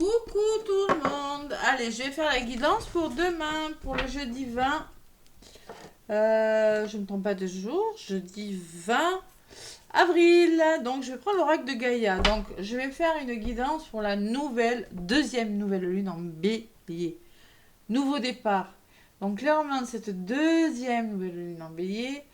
Coucou tout le monde. Allez, je vais faire la guidance pour demain, pour le jeudi 20. Je ne me trompe pas de jour. Jeudi 20 avril. Donc, je vais prendre l'oracle de Gaïa. Donc, je vais faire une guidance pour la deuxième nouvelle lune en bélier. Nouveau départ. Donc, clairement, cette deuxième nouvelle lune en bélier,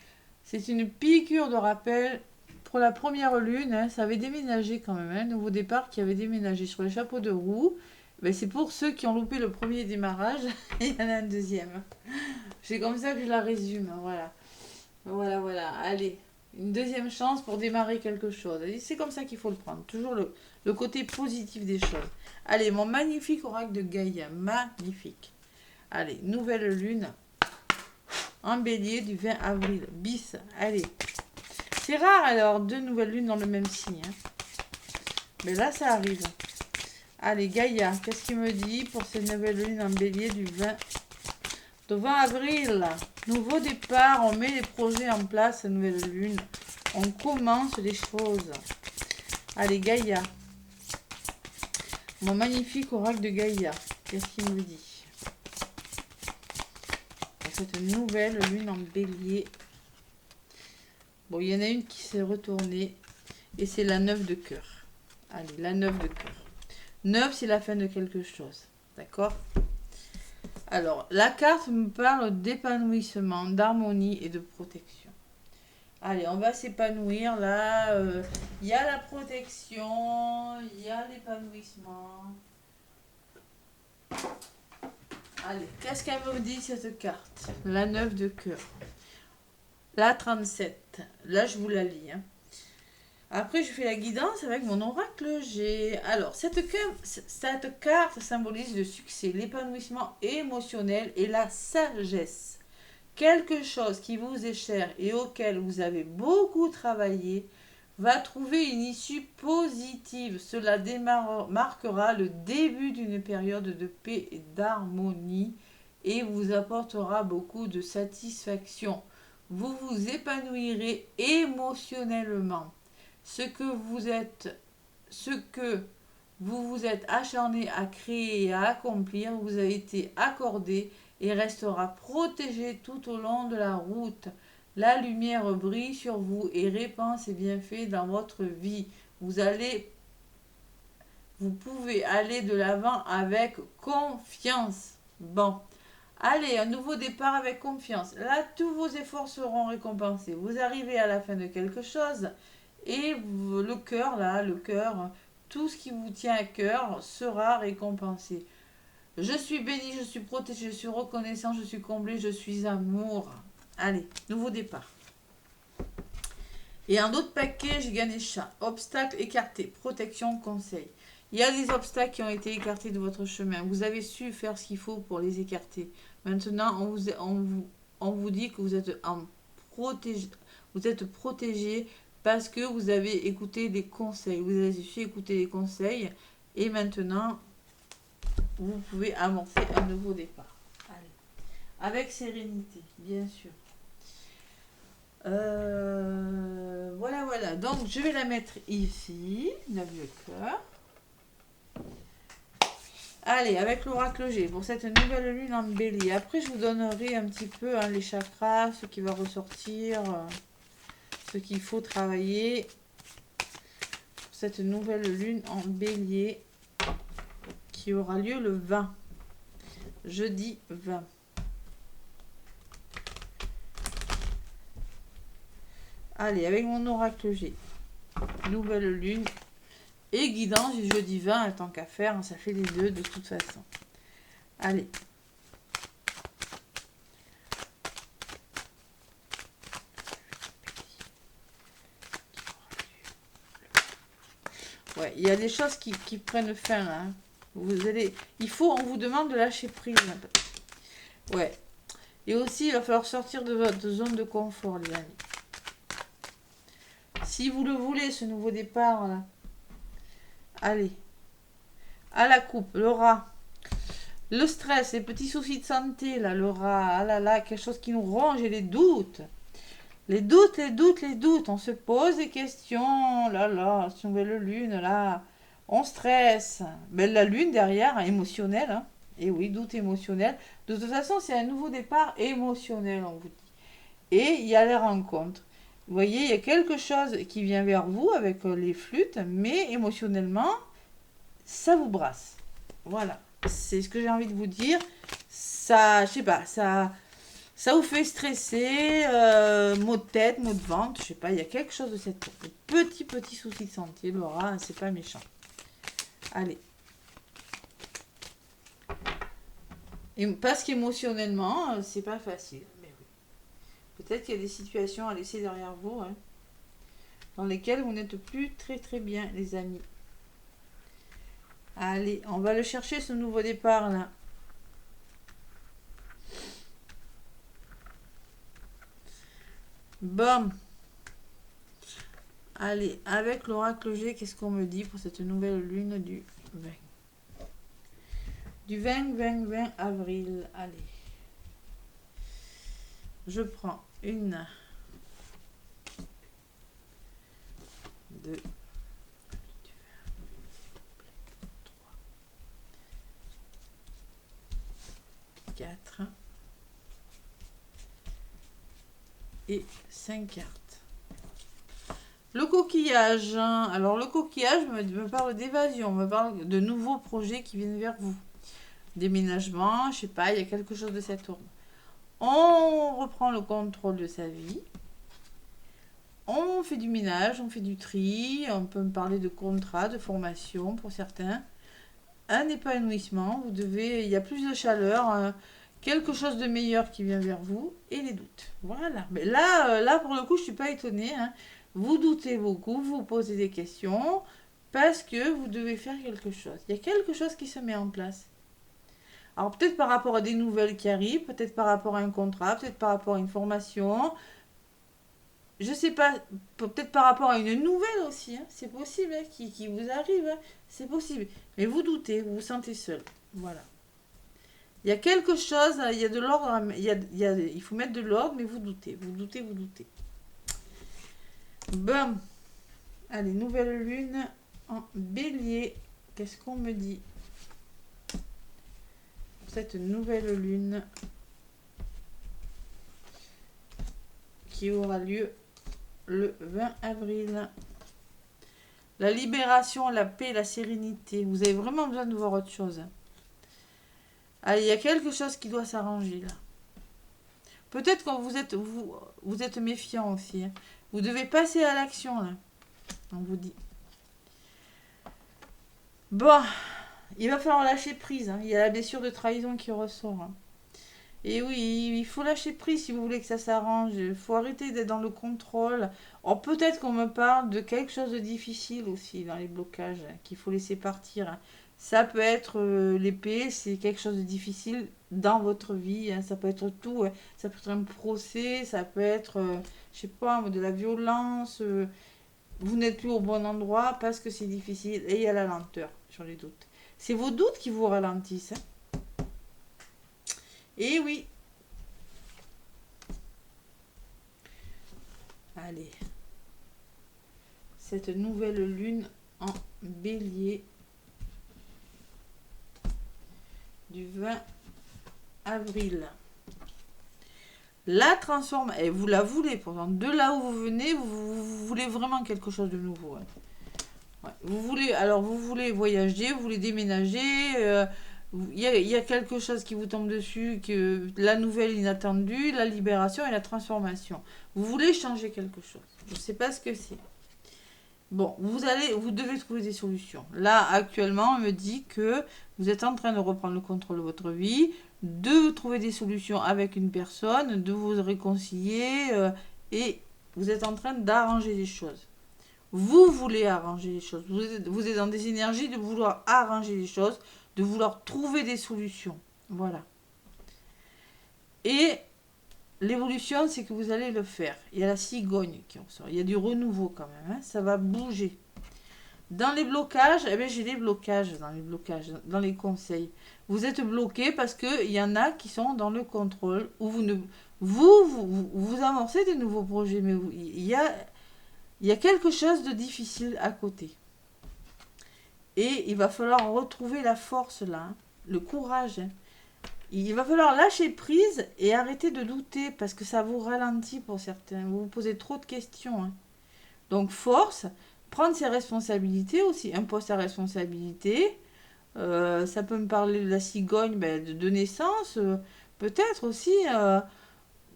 c'est une piqûre de rappel pour la première lune. Hein, ça avait déménagé quand même. Hein, nouveau départ qui avait déménagé sur les chapeaux de roue. Ben, c'est pour ceux qui ont loupé le premier démarrage. Et il y en a un deuxième. C'est comme ça que je la résume. Voilà. Voilà, voilà. Allez. Une deuxième chance pour démarrer quelque chose. Et c'est comme ça qu'il faut le prendre. Toujours le côté positif des choses. Allez, mon magnifique oracle de Gaïa. Magnifique. Allez, nouvelle lune en bélier du 20 avril. Bis. Allez. C'est rare alors, deux nouvelles lunes dans le même signe. Hein. Mais là, ça arrive. Allez, Gaïa, qu'est-ce qu'il me dit pour cette nouvelle lune en bélier du 20 avril? Nouveau départ, on met les projets en place, cette nouvelle lune. On commence les choses. Allez, Gaïa. Mon magnifique oracle de Gaïa. Qu'est-ce qu'il me dit pour cette nouvelle lune en bélier? Bon, il y en a une qui s'est retournée. Et c'est la 9 de cœur. Allez, la 9 de cœur. 9, c'est la fin de quelque chose. D'accord? Alors, la carte me parle d'épanouissement, d'harmonie et de protection. Allez, on va s'épanouir là. Il y a la protection, il y a l'épanouissement. Allez, qu'est-ce qu'elle me dit cette carte? La 9 de cœur. La 37. Là, je vous la lis. Hein. Après, je fais la guidance avec mon oracle G. Alors, cette carte symbolise le succès, l'épanouissement émotionnel et la sagesse. Quelque chose qui vous est cher et auquel vous avez beaucoup travaillé va trouver une issue positive. Cela marquera le début d'une période de paix et d'harmonie et vous apportera beaucoup de satisfaction. Vous vous épanouirez émotionnellement. Ce que vous vous êtes acharné à créer et à accomplir vous a été accordé et restera protégé tout au long de la route. La lumière brille sur vous et répand ses bienfaits dans votre vie. Vous pouvez aller de l'avant avec confiance. Bon. Allez, un nouveau départ avec confiance. Là, tous vos efforts seront récompensés. Vous arrivez à la fin de quelque chose et le cœur, là, tout ce qui vous tient à cœur sera récompensé. Je suis béni, je suis protégé, je suis reconnaissant, je suis comblé, je suis amour. Allez, nouveau départ. Et un autre paquet, j'ai gagné chat. Obstacles écartés, protection, conseil. Il y a des obstacles qui ont été écartés de votre chemin. Vous avez su faire ce qu'il faut pour les écarter. Maintenant, on vous dit que vous êtes protégé parce que vous avez écouté des conseils. Vous avez su écouter les conseils. Et maintenant, vous pouvez avancer un nouveau départ. Allez. Avec sérénité, bien sûr. Voilà, voilà. Donc, je vais la mettre ici. 9 de cœur. Allez, avec l'oracle G, pour cette nouvelle lune en bélier. Après, je vous donnerai un petit peu les chakras, ce qui va ressortir, ce qu'il faut travailler. Pour cette nouvelle lune en bélier, qui aura lieu le 20. Jeudi 20. Allez, avec mon oracle G. Nouvelle lune. Et guidance du jeudi 20, tant qu'à faire, ça fait les deux de toute façon. Allez. Ouais, il y a des choses qui prennent fin là. On vous demande de lâcher prise. Ouais. Et aussi, il va falloir sortir de votre zone de confort, les amis. Si vous le voulez, ce nouveau départ là. Allez. À la coupe, le rat. Le stress, les petits soucis de santé, là, le rat. Ah là là, quelque chose qui nous ronge et les doutes. Les doutes. On se pose des questions. Là, cette nouvelle lune, là. On stresse. Ben, la lune derrière, émotionnelle. Hein. Et oui, doute émotionnel. De toute façon, c'est un nouveau départ émotionnel, on vous dit. Et il y a les rencontres. Vous voyez, il y a quelque chose qui vient vers vous avec les flûtes, mais émotionnellement, ça vous brasse. Voilà. C'est ce que j'ai envie de vous dire. Ça, je sais pas, ça vous fait stresser, maux de tête, maux de ventre, je sais pas, il y a quelque chose de cette petit souci de santé, Laura, c'est pas méchant. Allez. Et parce qu'émotionnellement, c'est pas facile. Mais oui. Peut-être qu'il y a des situations à laisser derrière vous, hein, dans lesquelles vous n'êtes plus très bien, les amis. Allez, on va le chercher, ce nouveau départ là. Bon. Allez, avec l'oracle G, qu'est-ce qu'on me dit pour cette nouvelle lune du 20 Du 20 avril. Allez. Je prends une, deux, 4 et 5 cartes. Le coquillage. Alors le coquillage me parle d'évasion, me parle de nouveaux projets qui viennent vers vous. Déménagement, je sais pas, il y a quelque chose de cette ordre. On reprend le contrôle de sa vie. On fait du ménage, on fait du tri, on peut me parler de contrat, de formation pour certains. Un épanouissement, il y a plus de chaleur, quelque chose de meilleur qui vient vers vous et les doutes. Voilà. Mais là pour le coup, je suis pas étonnée. Hein. Vous doutez beaucoup, vous posez des questions parce que vous devez faire quelque chose. Il y a quelque chose qui se met en place. Alors peut-être par rapport à des nouvelles qui arrivent, peut-être par rapport à un contrat, peut-être par rapport à une formation. Je sais pas, peut-être par rapport à une nouvelle aussi. Hein. C'est possible hein, qui vous arrive. Hein. C'est possible. Mais vous doutez, vous vous sentez seul. Voilà. Il y a quelque chose, il y a de l'ordre, il faut mettre de l'ordre, mais vous doutez, vous doutez, vous doutez. Bon. Allez, nouvelle lune en bélier. Qu'est-ce qu'on me dit pour cette nouvelle lune qui aura lieu le 20 avril. La libération, la paix, la sérénité. Vous avez vraiment besoin de voir autre chose. Allez, il y a quelque chose qui doit s'arranger là. Peut-être que vous êtes méfiant aussi. Hein. Vous devez passer à l'action là. On vous dit. Bon, il va falloir lâcher prise. Hein. Il y a la blessure de trahison qui ressort. Hein. Et oui, il faut lâcher prise si vous voulez que ça s'arrange. Il faut arrêter d'être dans le contrôle. Oh, peut-être qu'on me parle de quelque chose de difficile aussi dans les blocages, hein, qu'il faut laisser partir. Hein. Ça peut être l'épée, c'est quelque chose de difficile dans votre vie. Hein. Ça peut être tout. Hein. Ça peut être un procès, ça peut être, je sais pas, de la violence. Vous n'êtes plus au bon endroit parce que c'est difficile. Et il y a la lenteur sur les doutes. C'est vos doutes qui vous ralentissent. Hein. Et oui. Allez. Cette nouvelle lune en bélier du 20 avril. La transformation, et vous la voulez pourtant, de là où vous venez, vous voulez vraiment quelque chose de nouveau. Hein. Ouais. Vous voulez voyager, vous voulez déménager, il y a quelque chose qui vous tombe dessus, que la nouvelle inattendue, la libération et la transformation. Vous voulez changer quelque chose. Je ne sais pas ce que c'est. Bon, vous devez trouver des solutions. Là, actuellement, on me dit que vous êtes en train de reprendre le contrôle de votre vie, de trouver des solutions avec une personne, de vous réconcilier, et vous êtes en train d'arranger les choses. Vous voulez arranger les choses. Vous êtes dans des énergies de vouloir arranger les choses, de vouloir trouver des solutions. Voilà. Et l'évolution, c'est que vous allez le faire. Il y a la cigogne qui ressort. Il y a du renouveau quand même. Hein. Ça va bouger. Dans les blocages, eh bien, j'ai des blocages, dans les conseils. Vous êtes bloqué parce qu'il y en a qui sont dans le contrôle, où vous amorcez des nouveaux projets, mais il y a quelque chose de difficile à côté. Et il va falloir retrouver la force là, hein, le courage. Hein. Il va falloir lâcher prise et arrêter de douter parce que ça vous ralentit pour certains. Vous vous posez trop de questions. Hein. Donc force, prendre ses responsabilités aussi, un poste à responsabilité. Ça peut me parler de la cigogne ben, de naissance, peut-être aussi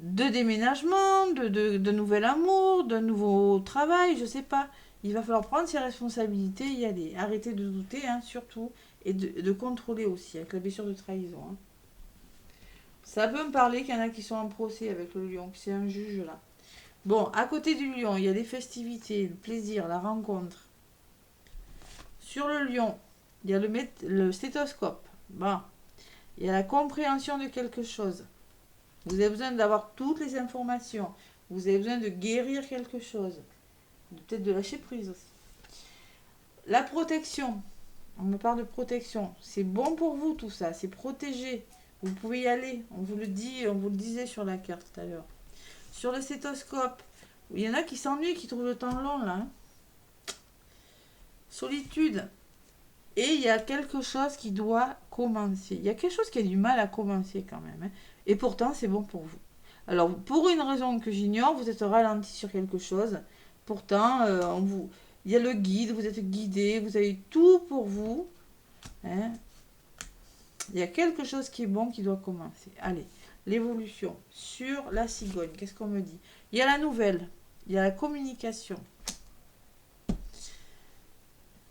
de déménagement, de nouvel amour, de nouveau travail, je sais pas. Il va falloir prendre ses responsabilités et y aller. Arrêter de douter, hein, surtout, et de contrôler aussi, avec la blessure de trahison. Hein. Ça peut me parler qu'il y en a qui sont en procès avec le lion, que c'est un juge là. Bon, à côté du lion, il y a les festivités, le plaisir, la rencontre. Sur le lion, il y a le stéthoscope. Bon, il y a la compréhension de quelque chose. Vous avez besoin d'avoir toutes les informations. Vous avez besoin de guérir quelque chose. Peut-être de lâcher prise aussi. La protection. On me parle de protection. C'est bon pour vous tout ça. C'est protégé. Vous pouvez y aller. On vous le dit, on vous le disait sur la carte tout à l'heure. Sur le stéthoscope, il y en a qui s'ennuient, qui trouvent le temps long là. Hein. Solitude. Et il y a quelque chose qui doit commencer. Il y a quelque chose qui a du mal à commencer quand même. Hein. Et pourtant, c'est bon pour vous. Alors, pour une raison que j'ignore, vous êtes ralenti sur quelque chose. Pourtant, il y a le guide, vous êtes guidé, vous avez tout pour vous. Hein. Il y a quelque chose qui est bon qui doit commencer. Allez, l'évolution sur la cigogne. Qu'est-ce qu'on me dit? Il y a la nouvelle, il y a la communication.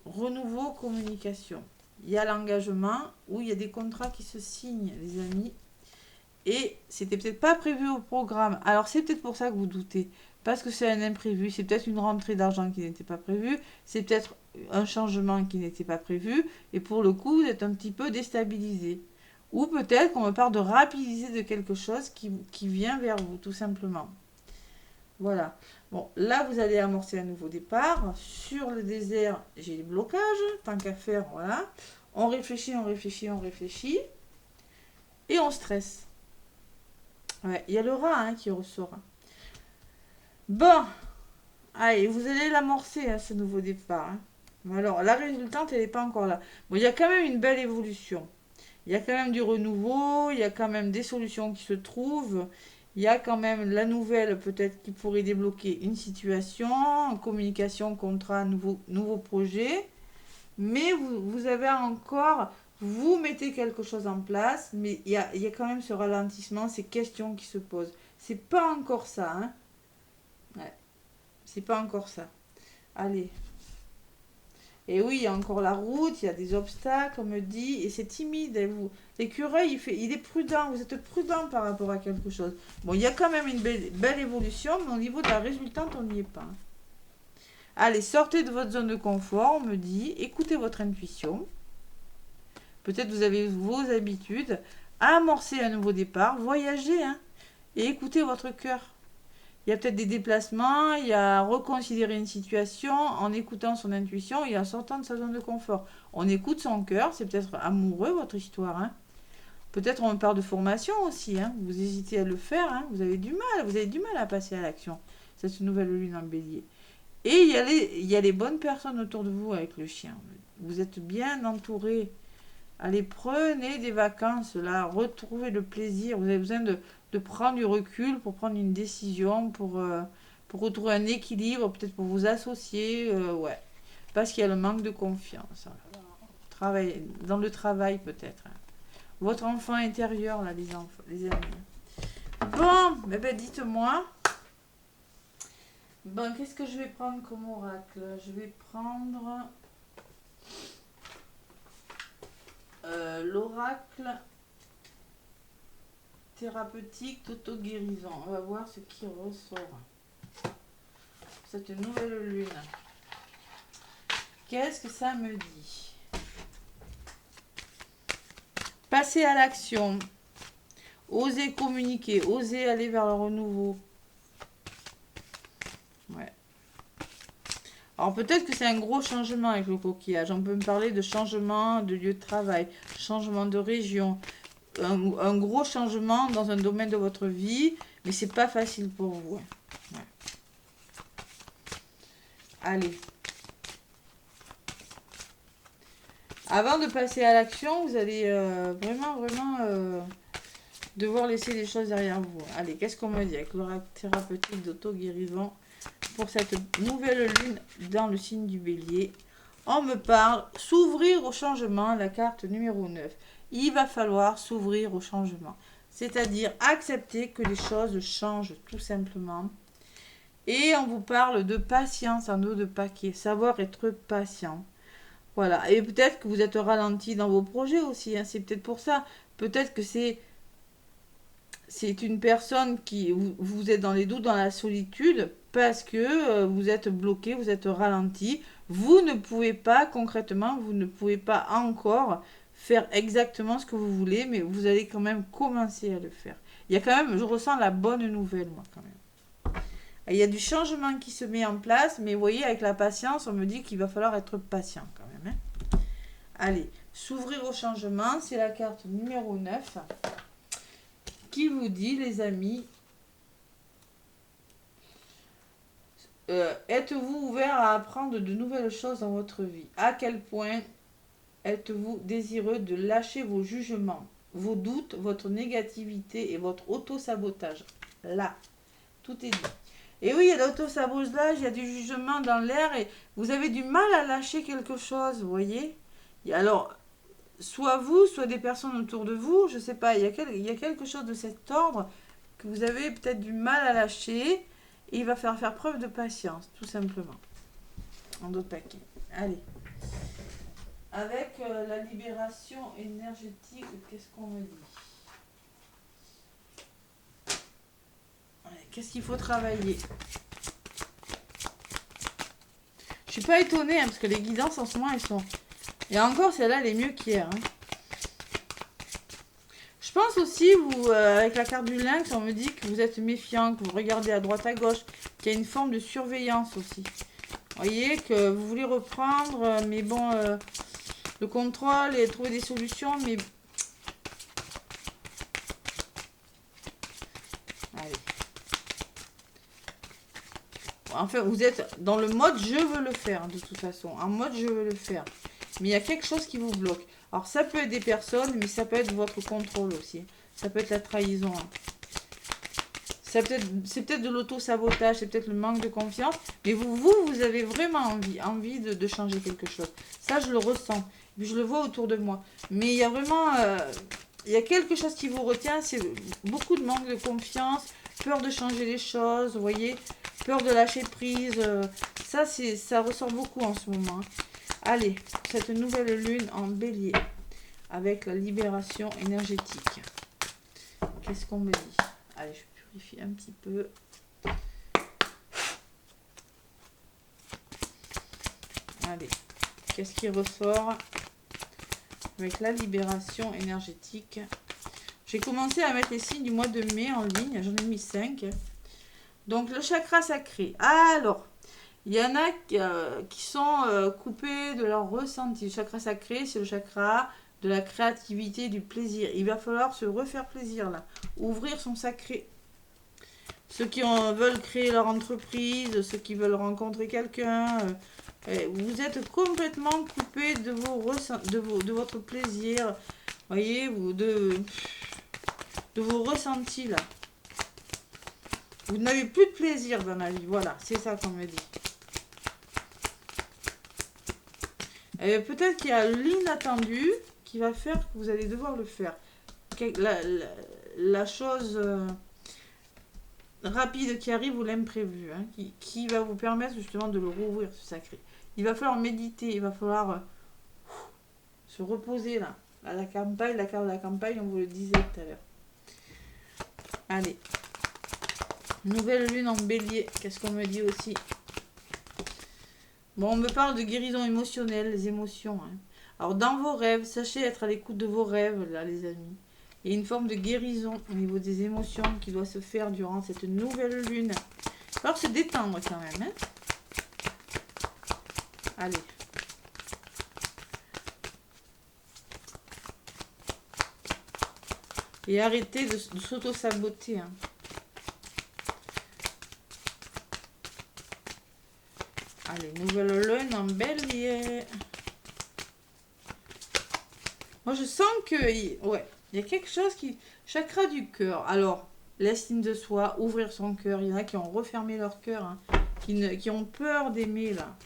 Renouveau, communication. Il y a l'engagement où il y a des contrats qui se signent, les amis. Et c'était peut-être pas prévu au programme. Alors c'est peut-être pour ça que vous doutez. Parce que c'est un imprévu. C'est peut-être une rentrée d'argent qui n'était pas prévue. C'est peut-être un changement qui n'était pas prévu. Et pour le coup, vous êtes un petit peu déstabilisé. Ou peut-être qu'on me parle de rapidiser de quelque chose qui vient vers vous, tout simplement. Voilà. Bon, là, vous allez amorcer un nouveau départ. Sur le désert, j'ai les blocages. Tant qu'à faire, voilà. On réfléchit, on réfléchit, on réfléchit. Et on stresse. Ouais, il y a le rat hein, qui ressort. Bon. Allez, vous allez l'amorcer, hein, ce nouveau départ. Hein. Alors, la résultante, elle n'est pas encore là. Bon, il y a quand même une belle évolution. Il y a quand même du renouveau. Il y a quand même des solutions qui se trouvent. Il y a quand même la nouvelle, peut-être, qui pourrait débloquer une situation, communication, contrat, nouveau projet. Mais vous avez encore, vous mettez quelque chose en place, mais il y a quand même ce ralentissement, ces questions qui se posent. C'est pas encore ça, hein. Ouais, c'est pas encore ça. Allez. Et oui, il y a encore la route, il y a des obstacles, on me dit, et c'est timide. L'écureuil, il est prudent, vous êtes prudent par rapport à quelque chose. Bon, il y a quand même une belle évolution, mais au niveau de la résultante, on n'y est pas. Allez, sortez de votre zone de confort, on me dit, écoutez votre intuition. Peut-être vous avez vos habitudes, amorcez un nouveau départ, voyagez, hein, et écoutez votre cœur. Il y a peut-être des déplacements, il y a reconsidérer une situation en écoutant son intuition et en sortant de sa zone de confort. On écoute son cœur, c'est peut-être amoureux votre histoire. Hein. Peut-être on parle de formation aussi. Hein. Vous hésitez à le faire, hein. Vous avez du mal à passer à l'action. Cette nouvelle lune en bélier. Et il y a les bonnes personnes autour de vous avec le chien. Vous êtes bien entouré. Allez, prenez des vacances, là, retrouvez le plaisir. Vous avez besoin de prendre du recul pour prendre une décision, pour retrouver un équilibre, peut-être pour vous associer. Ouais. Parce qu'il y a le manque de confiance. Dans le travail, peut-être. Hein. Votre enfant intérieur, là, les amis. Bon, ben, dites-moi. Bon, qu'est-ce que je vais prendre comme oracle? Je vais prendre l'oracle thérapeutique d'auto-guérison. On va voir ce qui ressort. Cette nouvelle lune. Qu'est-ce que ça me dit? Passer à l'action. Oser communiquer. Oser aller vers le renouveau. Ouais. Alors peut-être que c'est un gros changement avec le coquillage. On peut me parler de changement de lieu de travail, changement de région, un gros changement dans un domaine de votre vie, mais c'est pas facile pour vous. Ouais. Allez. Avant de passer à l'action, vous allez vraiment devoir laisser les choses derrière vous. Allez, qu'est-ce qu'on me dit avec l'oracle thérapeutique d'auto-guérison pour cette nouvelle lune dans le signe du bélier? On me parle s'ouvrir au changement, la carte numéro 9. Il va falloir s'ouvrir au changement. C'est-à-dire accepter que les choses changent tout simplement. Et on vous parle de patience en eau de paquet. Savoir être patient. Voilà. Et peut-être que vous êtes ralenti dans vos projets aussi. Hein. C'est peut-être pour ça. Peut-être que c'est une personne qui... Vous êtes dans les doutes, dans la solitude, parce que vous êtes bloqué, vous êtes ralenti. Vous ne pouvez pas, concrètement, vous ne pouvez pas encore faire exactement ce que vous voulez, mais vous allez quand même commencer à le faire. Il y a quand même, je ressens la bonne nouvelle, moi, quand même. Il y a du changement qui se met en place, mais vous voyez, avec la patience, on me dit qu'il va falloir être patient, quand même. Hein. Allez, s'ouvrir au changement, c'est la carte numéro 9 qui vous dit, les amis, êtes-vous ouvert à apprendre de nouvelles choses dans votre vie? À quel point êtes-vous désireux de lâcher vos jugements, vos doutes, votre négativité et votre auto-sabotage? Là, tout est dit. Et oui, il y a l'auto-sabotage, il y a du jugement dans l'air et vous avez du mal à lâcher quelque chose, vous voyez? Alors, soit vous, soit des personnes autour de vous, je sais pas, il y a quelque chose de cet ordre que vous avez peut-être du mal à lâcher et il va faire preuve de patience, tout simplement. En deux paquets. Allez. Avec la libération énergétique, qu'est-ce qu'on me dit? Allez, qu'est-ce qu'il faut travailler? Je suis pas étonnée, hein, parce que les guidances en ce moment, elles sont... Et encore, celle-là, elle est mieux qu'hier. Hein. Je pense aussi, vous, avec la carte du lynx, on me dit que vous êtes méfiant, que vous regardez à droite, à gauche, qu'il y a une forme de surveillance aussi. Vous voyez, que vous voulez reprendre, mais bon, le contrôle et trouver des solutions, mais... Allez. Enfin, vous êtes dans le mode je veux le faire, de toute façon. En mode je veux le faire. Mais il y a quelque chose qui vous bloque. Alors, ça peut être des personnes, mais ça peut être votre contrôle aussi. Ça peut être la trahison. Hein. C'est peut-être de l'auto-sabotage, c'est peut-être le manque de confiance. Mais vous avez vraiment envie de changer quelque chose. Ça, je le ressens. Je le vois autour de moi. Mais il y a vraiment... il y a quelque chose qui vous retient. C'est beaucoup de manque de confiance. Peur de changer les choses, vous voyez. Peur de lâcher prise. Ça ressort beaucoup en ce moment. Allez, cette nouvelle lune en bélier. Avec la libération énergétique. Qu'est-ce qu'on me dit? Allez, je purifie un petit peu. Allez, qu'est-ce qui ressort avec la libération énergétique? J'ai commencé à mettre les signes du mois de mai en ligne, j'en ai mis 5. Donc le chakra sacré. Alors, il y en a qui sont coupés de leur ressenti. Le chakra sacré, c'est le chakra de la créativité, du plaisir. Il va falloir se refaire plaisir là. Ouvrir son sacré. Ceux qui veulent créer leur entreprise, ceux qui veulent rencontrer quelqu'un, vous êtes complètement coupé de votre plaisir, voyez, de vos ressentis là. Vous n'avez plus de plaisir dans la vie, voilà, c'est ça qu'on me dit. Peut-être qu'il y a l'inattendu qui va faire que vous allez devoir le faire. La chose rapide qui arrive ou l'imprévu, hein, qui va vous permettre justement de le rouvrir, ce sacré. Il va falloir méditer, il va falloir se reposer là. À la campagne, la carte de la campagne, on vous le disait tout à l'heure. Allez. Nouvelle lune en bélier, qu'est-ce qu'on me dit aussi? Bon, on me parle de guérison émotionnelle, les émotions. Hein. Alors, dans vos rêves, sachez être à l'écoute de vos rêves, là, les amis. Il y a une forme de guérison au niveau des émotions qui doit se faire durant cette nouvelle lune. Il va falloir se détendre quand même. Hein. Allez. Et arrêtez de s'auto-saboter. Hein. Allez, nouvelle lune en bélier. Moi, je sens que, ouais, il y a quelque chose qui... Chakra du cœur. Alors, l'estime de soi, ouvrir son cœur. Il y en a qui ont refermé leur cœur, hein, qui ont peur d'aimer, là.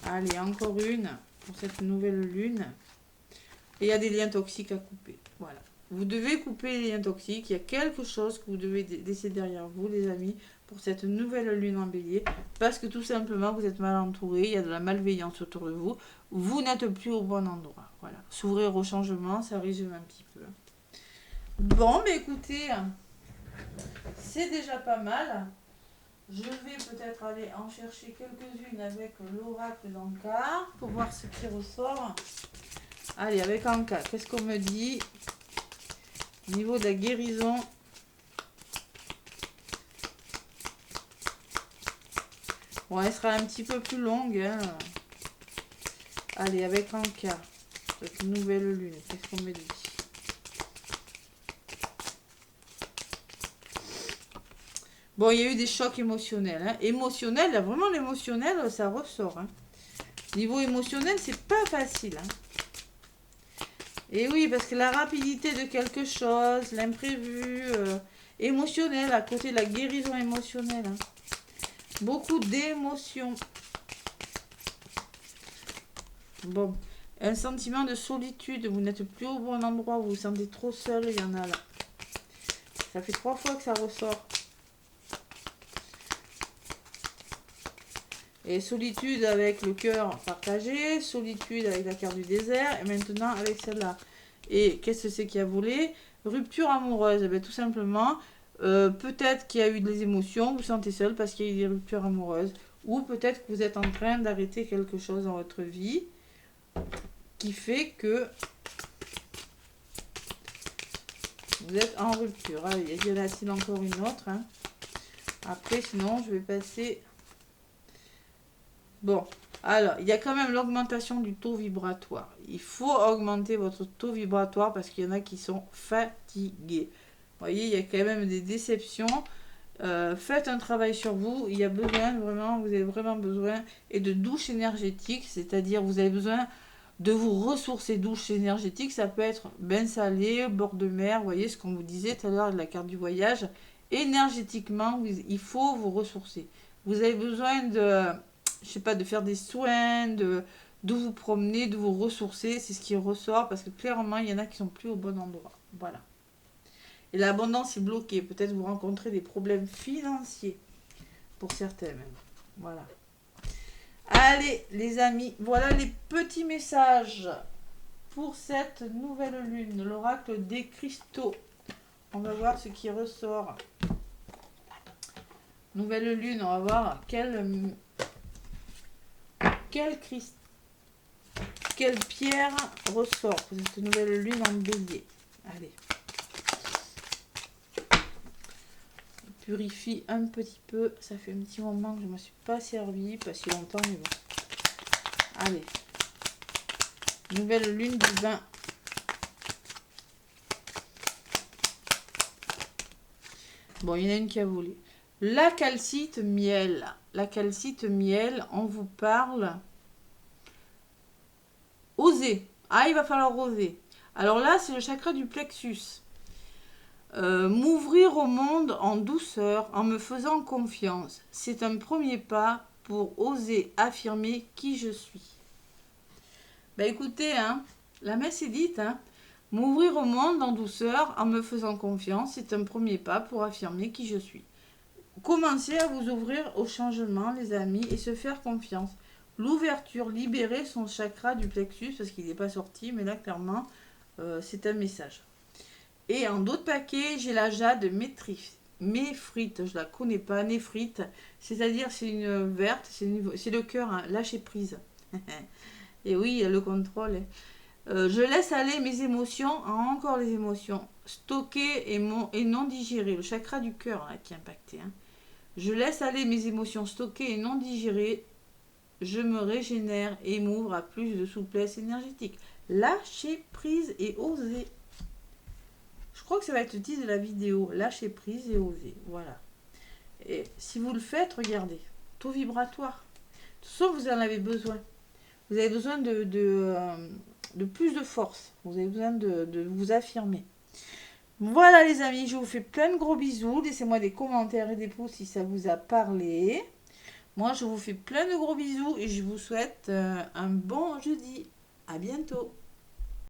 Allez, encore une pour cette nouvelle lune. Et il y a des liens toxiques à couper. Voilà. Vous devez couper les liens toxiques. Il y a quelque chose que vous devez laisser derrière vous, les amis, pour cette nouvelle lune en bélier. Parce que tout simplement, vous êtes mal entouré. Il y a de la malveillance autour de vous. Vous n'êtes plus au bon endroit. Voilà. S'ouvrir au changement, ça résume un petit peu. Bon, mais écoutez, c'est déjà pas mal. Je vais peut-être aller en chercher quelques-unes avec l'oracle d'Anka pour voir ce qui ressort. Allez, avec Anka, qu'est-ce qu'on me dit au niveau de la guérison? Bon, elle sera un petit peu plus longue. Hein. Allez, avec Anka, cette nouvelle lune, qu'est-ce qu'on me dit? Bon, il y a eu des chocs émotionnels. Hein. Émotionnel, là, vraiment l'émotionnel, ça ressort. Hein. Niveau émotionnel, c'est pas facile. Hein. Et oui, parce que la rapidité de quelque chose, l'imprévu, émotionnel, à côté de la guérison émotionnelle. Hein. Beaucoup d'émotions. Bon, un sentiment de solitude, vous n'êtes plus au bon endroit, vous vous sentez trop seul, il y en a là. Ça fait 3 fois que ça ressort. Et solitude avec le cœur partagé, solitude avec la carte du désert, et maintenant avec celle-là. Et qu'est-ce que c'est qui a volé? Rupture amoureuse. Eh bien, tout simplement, peut-être qu'il y a eu des émotions, vous vous sentez seul parce qu'il y a eu des ruptures amoureuses. Ou peut-être que vous êtes en train d'arrêter quelque chose dans votre vie qui fait que vous êtes en rupture. Allez, il y en a-t-il encore une autre, hein. Après, sinon, je vais passer... Bon, alors, il y a quand même l'augmentation du taux vibratoire. Il faut augmenter votre taux vibratoire parce qu'il y en a qui sont fatigués. Vous voyez, il y a quand même des déceptions. Faites un travail sur vous. Il y a besoin, vraiment, vous avez vraiment besoin et de douche énergétique. C'est-à-dire, vous avez besoin de vous ressourcer. Douche énergétique, ça peut être bain salé, bord de mer. Vous voyez ce qu'on vous disait tout à l'heure de la carte du voyage. Énergétiquement, il faut vous ressourcer. Vous avez besoin de... je sais pas, de faire des soins, de vous promener, de vous ressourcer, c'est ce qui ressort, parce que clairement, il y en a qui sont plus au bon endroit. Voilà. Et l'abondance est bloquée. Peut-être vous rencontrez des problèmes financiers, pour certains même. Voilà. Allez, les amis, voilà les petits messages pour cette nouvelle lune, l'oracle des cristaux. On va voir ce qui ressort. Nouvelle lune, on va voir quelle pierre ressort pour cette nouvelle lune en bélier. Allez. On purifie un petit peu. Ça fait un petit moment que je ne me suis pas servi, pas si longtemps, mais bon. Allez. Nouvelle lune du 20. Bon, il y en a une qui a volé. La calcite miel. La calcite miel, on vous parle... Oser. Ah, il va falloir oser. Alors là, c'est le chakra du plexus. M'ouvrir au monde en douceur, en me faisant confiance. C'est un premier pas pour oser affirmer qui je suis. Ben écoutez, hein, la messe est dite. Hein, m'ouvrir au monde en douceur, en me faisant confiance. C'est un premier pas pour affirmer qui je suis. Commencez à vous ouvrir au changement, les amis, et se faire confiance. L'ouverture, libérer son chakra du plexus, parce qu'il n'est pas sorti, mais là, clairement, c'est un message. Et en d'autres paquets, j'ai la jade méphrite, je la connais pas, néphrite, c'est-à-dire c'est une verte, c'est le cœur, hein, lâcher prise. Et oui, il y a le contrôle. Je laisse aller mes émotions, encore les émotions, stockées et non digérées, le chakra du cœur là, qui est impacté. Hein. Je laisse aller mes émotions stockées et non digérées. Je me régénère et m'ouvre à plus de souplesse énergétique. Lâcher prise et oser. Je crois que ça va être le titre de la vidéo. Lâcher prise et oser. Voilà. Et si vous le faites, regardez. Taux vibratoire. Sauf vous en avez besoin. Vous avez besoin de plus de force. Vous avez besoin de vous affirmer. Voilà les amis, je vous fais plein de gros bisous. Laissez-moi des commentaires et des pouces si ça vous a parlé. Moi, je vous fais plein de gros bisous et je vous souhaite un bon jeudi. À bientôt.